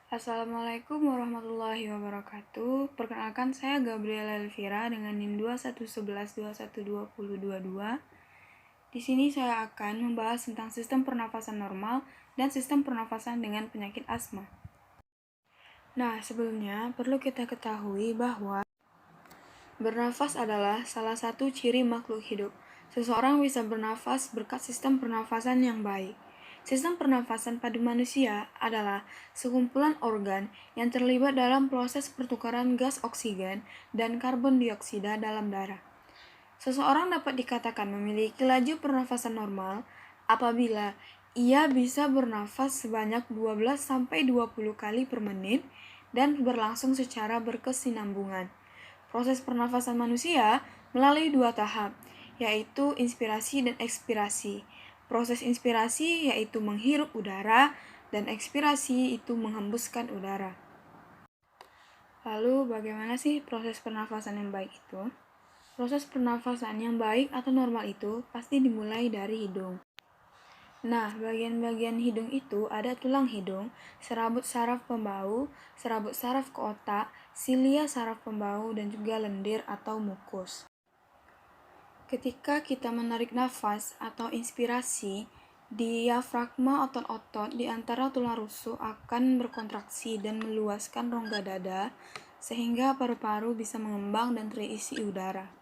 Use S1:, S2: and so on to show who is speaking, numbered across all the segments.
S1: Assalamualaikum warahmatullahi wabarakatuh. Perkenalkan, saya Gabriela Elvira dengan NIM 2111212022. Di sini saya akan membahas tentang sistem pernafasan normal dan sistem pernafasan dengan penyakit asma. Nah, sebelumnya perlu kita ketahui bahwa bernafas adalah salah satu ciri makhluk hidup. Seseorang bisa bernafas berkat sistem pernafasan yang baik. Sistem pernafasan pada manusia adalah sekumpulan organ yang terlibat dalam proses pertukaran gas oksigen dan karbon dioksida dalam darah. Seseorang dapat dikatakan memiliki laju pernafasan normal apabila ia bisa bernafas sebanyak 12-20 kali per menit dan berlangsung secara berkesinambungan. Proses pernafasan manusia melalui dua tahap, yaitu inspirasi dan ekspirasi. Proses inspirasi yaitu menghirup udara, dan ekspirasi itu menghembuskan udara. Lalu, bagaimana sih proses pernafasan yang baik itu? Proses pernafasan yang baik atau normal itu pasti dimulai dari hidung. Nah, bagian-bagian hidung itu ada tulang hidung, serabut saraf pembau, serabut saraf ke otak, silia saraf pembau, dan juga lendir atau mukus. Ketika kita menarik nafas atau inspirasi, diafragma otot-otot di antara tulang rusuk akan berkontraksi dan meluaskan rongga dada, sehingga paru-paru bisa mengembang dan terisi udara.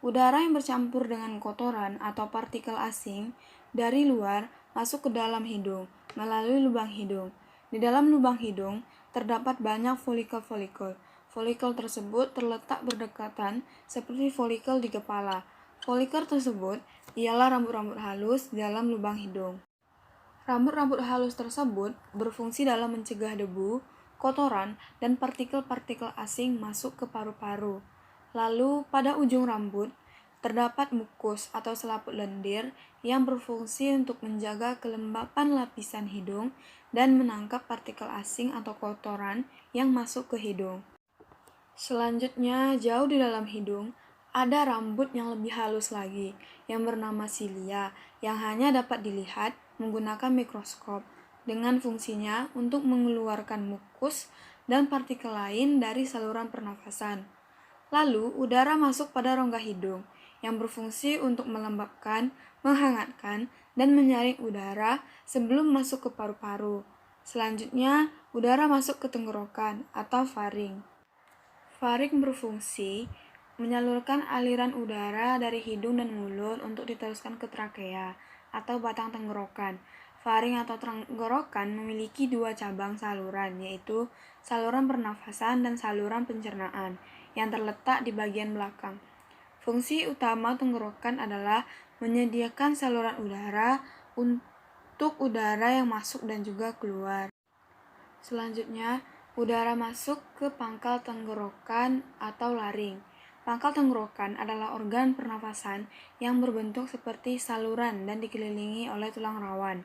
S1: Udara yang bercampur dengan kotoran atau partikel asing dari luar masuk ke dalam hidung melalui lubang hidung. Di dalam lubang hidung terdapat banyak folikel-folikel. Folikel tersebut terletak berdekatan seperti folikel di kepala. Folikel tersebut ialah rambut-rambut halus di dalam lubang hidung. Rambut-rambut halus tersebut berfungsi dalam mencegah debu, kotoran, dan partikel-partikel asing masuk ke paru-paru. Lalu, pada ujung rambut, terdapat mukus atau selaput lendir yang berfungsi untuk menjaga kelembapan lapisan hidung dan menangkap partikel asing atau kotoran yang masuk ke hidung. Selanjutnya, jauh di dalam hidung, ada rambut yang lebih halus lagi, yang bernama silia, yang hanya dapat dilihat menggunakan mikroskop, dengan fungsinya untuk mengeluarkan mukus dan partikel lain dari saluran pernafasan. Lalu, udara masuk pada rongga hidung, yang berfungsi untuk melembabkan, menghangatkan, dan menyaring udara sebelum masuk ke paru-paru. Selanjutnya, udara masuk ke tenggorokan atau faring. Faring berfungsi menyalurkan aliran udara dari hidung dan mulut untuk diteruskan ke trakea atau batang tenggorokan. Faring atau tenggorokan memiliki dua cabang saluran, yaitu saluran pernafasan dan saluran pencernaan, yang terletak di bagian belakang. Fungsi utama tenggorokan adalah menyediakan saluran udara untuk udara yang masuk dan juga keluar. Selanjutnya, udara masuk ke pangkal tenggorokan atau laring. Pangkal tenggorokan adalah organ pernafasan yang berbentuk seperti saluran dan dikelilingi oleh tulang rawan.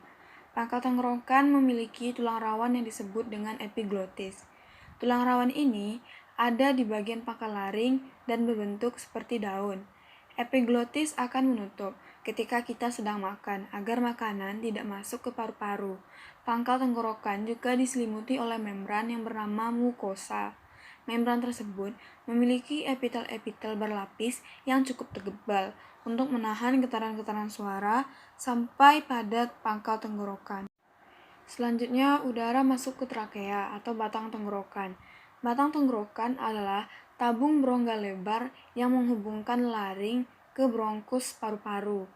S1: Pangkal tenggorokan memiliki tulang rawan yang disebut dengan epiglotis. Tulang rawan ini ada di bagian pangkal laring dan berbentuk seperti daun. Epiglotis akan menutup ketika kita sedang makan agar makanan tidak masuk ke paru-paru. Pangkal tenggorokan juga diselimuti oleh membran yang bernama mukosa. Membran tersebut memiliki epitel-epitel berlapis yang cukup tebal untuk menahan getaran-getaran suara sampai pada pangkal tenggorokan. Selanjutnya, udara masuk ke trakea atau batang tenggorokan. Batang tenggorokan adalah tabung berongga lebar yang menghubungkan laring ke bronkus paru-paru.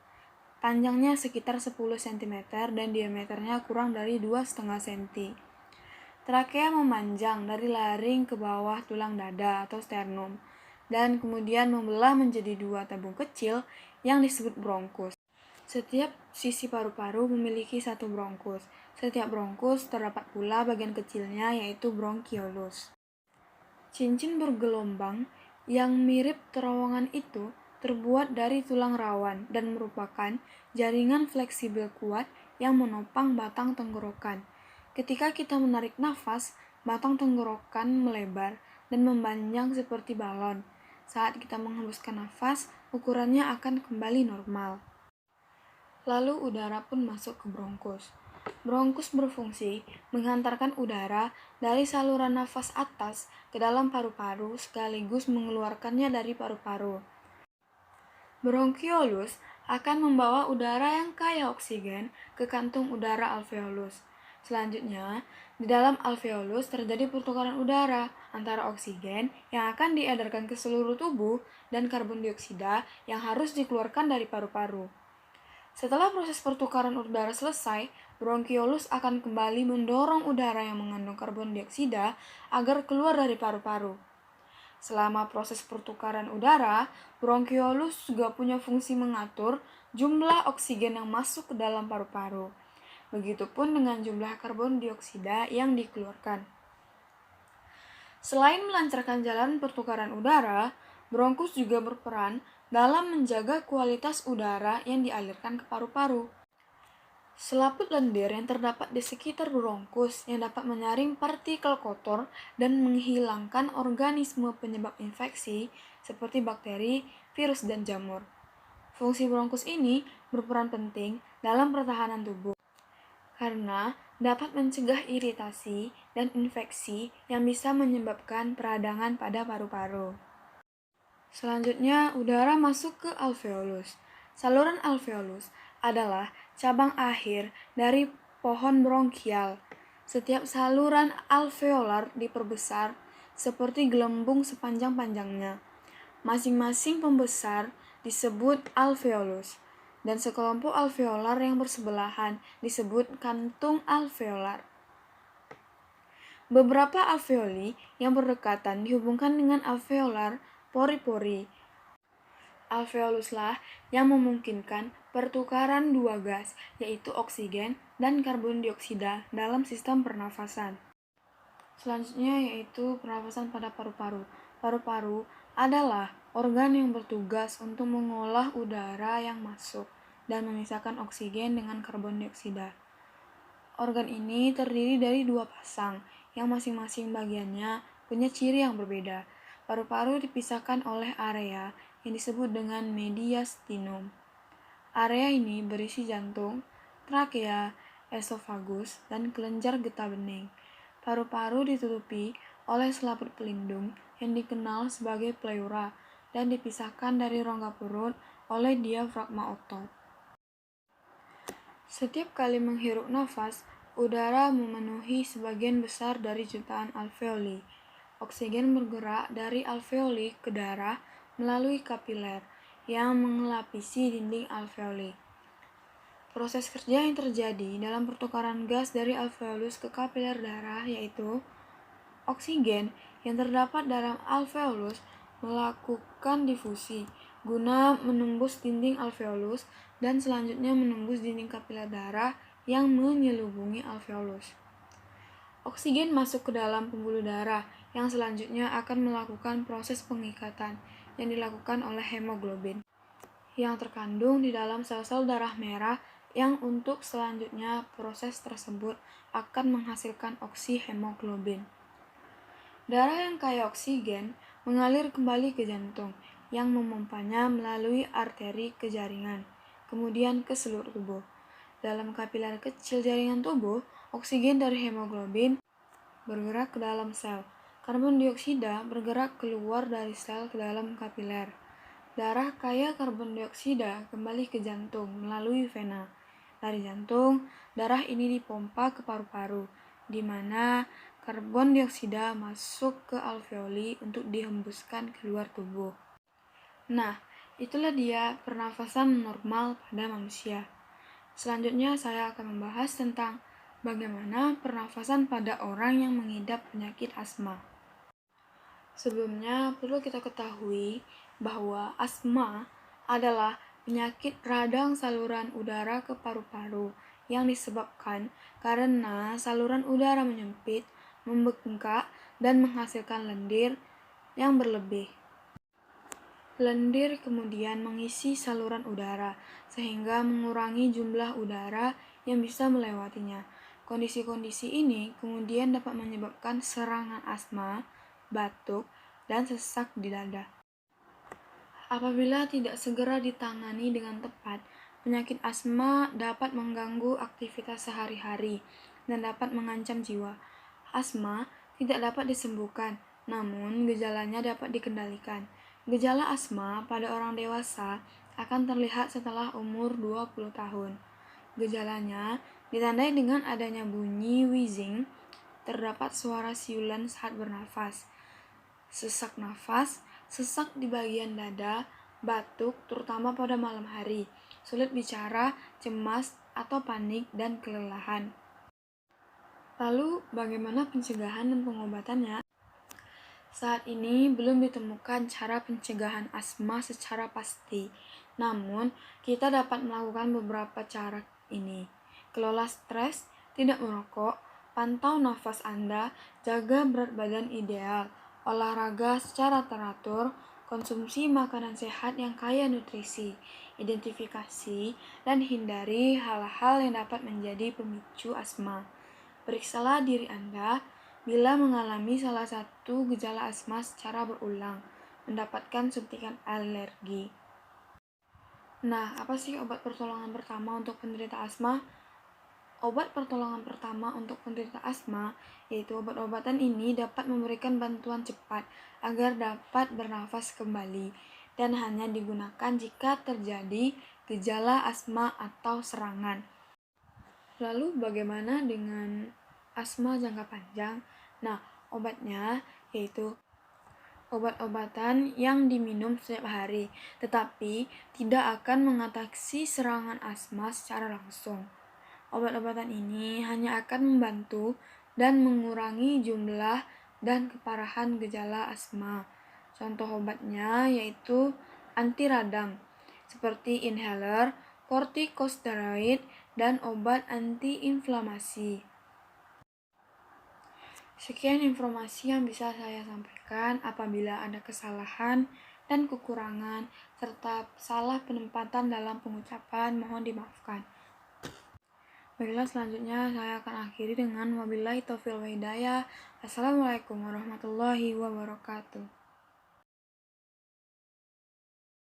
S1: Panjangnya sekitar 10 cm dan diameternya kurang dari 2,5 cm. Trakea memanjang dari laring ke bawah tulang dada atau sternum, dan kemudian membelah menjadi dua tabung kecil yang disebut bronkus. Setiap sisi paru-paru memiliki satu bronkus. Setiap bronkus terdapat pula bagian kecilnya, yaitu bronkiolus. Cincin bergelombang yang mirip terowongan itu terbuat dari tulang rawan dan merupakan jaringan fleksibel kuat yang menopang batang tenggorokan. Ketika kita menarik nafas, batang tenggorokan melebar dan memanjang seperti balon. Saat kita menghembuskan nafas, ukurannya akan kembali normal. Lalu udara pun masuk ke bronkus. Bronkus berfungsi menghantarkan udara dari saluran nafas atas ke dalam paru-paru sekaligus mengeluarkannya dari paru-paru. Bronkiolus akan membawa udara yang kaya oksigen ke kantung udara alveolus. Selanjutnya, di dalam alveolus terjadi pertukaran udara antara oksigen yang akan diedarkan ke seluruh tubuh dan karbon dioksida yang harus dikeluarkan dari paru-paru. Setelah proses pertukaran udara selesai, bronkiolus akan kembali mendorong udara yang mengandung karbon dioksida agar keluar dari paru-paru. Selama proses pertukaran udara, bronkiolus juga punya fungsi mengatur jumlah oksigen yang masuk ke dalam paru-paru. Begitupun dengan jumlah karbon dioksida yang dikeluarkan. Selain melancarkan jalan pertukaran udara, bronkus juga berperan dalam menjaga kualitas udara yang dialirkan ke paru-paru. Selaput lendir yang terdapat di sekitar bronkus yang dapat menyaring partikel kotor dan menghilangkan organisme penyebab infeksi seperti bakteri, virus, dan jamur. Fungsi bronkus ini berperan penting dalam pertahanan tubuh karena dapat mencegah iritasi dan infeksi yang bisa menyebabkan peradangan pada paru-paru. Selanjutnya, udara masuk ke alveolus. Saluran alveolus adalah cabang akhir dari pohon bronkial. Setiap saluran alveolar diperbesar seperti gelembung sepanjang-panjangnya. Masing-masing pembesar disebut alveolus, dan sekelompok alveolar yang bersebelahan disebut kantung alveolar. Beberapa alveoli yang berdekatan dihubungkan dengan alveolar pori-pori. Alveoluslah yang memungkinkan pertukaran dua gas, yaitu oksigen dan karbon dioksida dalam sistem pernafasan. Selanjutnya yaitu pernafasan pada paru-paru. Paru-paru adalah organ yang bertugas untuk mengolah udara yang masuk dan memisahkan oksigen dengan karbon dioksida. Organ ini terdiri dari dua pasang, yang masing-masing bagiannya punya ciri yang berbeda. Paru-paru dipisahkan oleh area yang disebut dengan mediastinum. Area ini berisi jantung, trakea, esofagus, dan kelenjar getah bening. Paru-paru ditutupi oleh selaput pelindung yang dikenal sebagai pleura dan dipisahkan dari rongga perut oleh diafragma otot. Setiap kali menghirup nafas, udara memenuhi sebagian besar dari jutaan alveoli. Oksigen bergerak dari alveoli ke darah melalui kapiler yang mengelapisi dinding alveoli. Proses kerja yang terjadi dalam pertukaran gas dari alveolus ke kapiler darah yaitu oksigen yang terdapat dalam alveolus melakukan difusi guna menembus dinding alveolus dan selanjutnya menembus dinding kapiler darah yang menyelubungi alveolus. Oksigen masuk ke dalam pembuluh darah yang selanjutnya akan melakukan proses pengikatan yang dilakukan oleh hemoglobin yang terkandung di dalam sel-sel darah merah yang untuk selanjutnya proses tersebut akan menghasilkan oksihemoglobin. Darah yang kaya oksigen mengalir kembali ke jantung yang memompanya melalui arteri ke jaringan, kemudian ke seluruh tubuh. Dalam kapiler kecil jaringan tubuh, oksigen dari hemoglobin bergerak ke dalam sel. Karbon dioksida bergerak keluar dari sel ke dalam kapiler. Darah kaya karbon dioksida kembali ke jantung melalui vena. Dari jantung, darah ini dipompa ke paru-paru, di mana karbon dioksida masuk ke alveoli untuk dihembuskan keluar tubuh. Nah, itulah dia pernafasan normal pada manusia. Selanjutnya saya akan membahas tentang bagaimana pernafasan pada orang yang mengidap penyakit asma. Sebelumnya perlu kita ketahui bahwa asma adalah penyakit radang saluran udara ke paru-paru yang disebabkan karena saluran udara menyempit, membengkak, dan menghasilkan lendir yang berlebih. Lendir kemudian mengisi saluran udara, sehingga mengurangi jumlah udara yang bisa melewatinya. Kondisi-kondisi ini kemudian dapat menyebabkan serangan asma, batuk, dan sesak di dada. Apabila tidak segera ditangani dengan tepat, Penyakit asma dapat mengganggu aktivitas sehari-hari dan dapat mengancam jiwa. Asma tidak dapat disembuhkan, namun gejalanya dapat dikendalikan. Gejala asma pada orang dewasa akan terlihat setelah umur 20 tahun. Gejalanya ditandai dengan adanya bunyi wheezing, terdapat suara siulan saat bernafas, sesak nafas, sesak di bagian dada, batuk terutama pada malam hari, sulit bicara, cemas atau panik, dan kelelahan. Lalu, bagaimana pencegahan dan pengobatannya? Saat ini belum ditemukan cara pencegahan asma secara pasti. Namun, kita dapat melakukan beberapa cara ini. Kelola stres, tidak merokok, pantau nafas Anda, jaga berat badan ideal, olahraga secara teratur, konsumsi makanan sehat yang kaya nutrisi, identifikasi, dan hindari hal-hal yang dapat menjadi pemicu asma. Periksalah diri Anda bila mengalami salah satu gejala asma secara berulang, mendapatkan suntikan alergi. Nah, apa sih obat pertolongan pertama untuk penderita asma? Obat pertolongan pertama untuk penderita asma, yaitu obat-obatan ini dapat memberikan bantuan cepat agar dapat bernafas kembali dan hanya digunakan jika terjadi gejala asma atau serangan. Lalu bagaimana dengan asma jangka panjang? Nah, obatnya yaitu obat-obatan yang diminum setiap hari, tetapi tidak akan mengatasi serangan asma secara langsung. Obat-obatan ini hanya akan membantu dan mengurangi jumlah dan keparahan gejala asma. Contoh obatnya yaitu anti radang, seperti inhaler, kortikosteroid, dan obat antiinflamasi. Sekian informasi yang bisa saya sampaikan. Apabila ada kesalahan dan kekurangan, serta salah penempatan dalam pengucapan, mohon dimaafkan. Baiklah, selanjutnya saya akan akhiri dengan wabillahi taufiq wal hidayah. Assalamualaikum warahmatullahi wabarakatuh.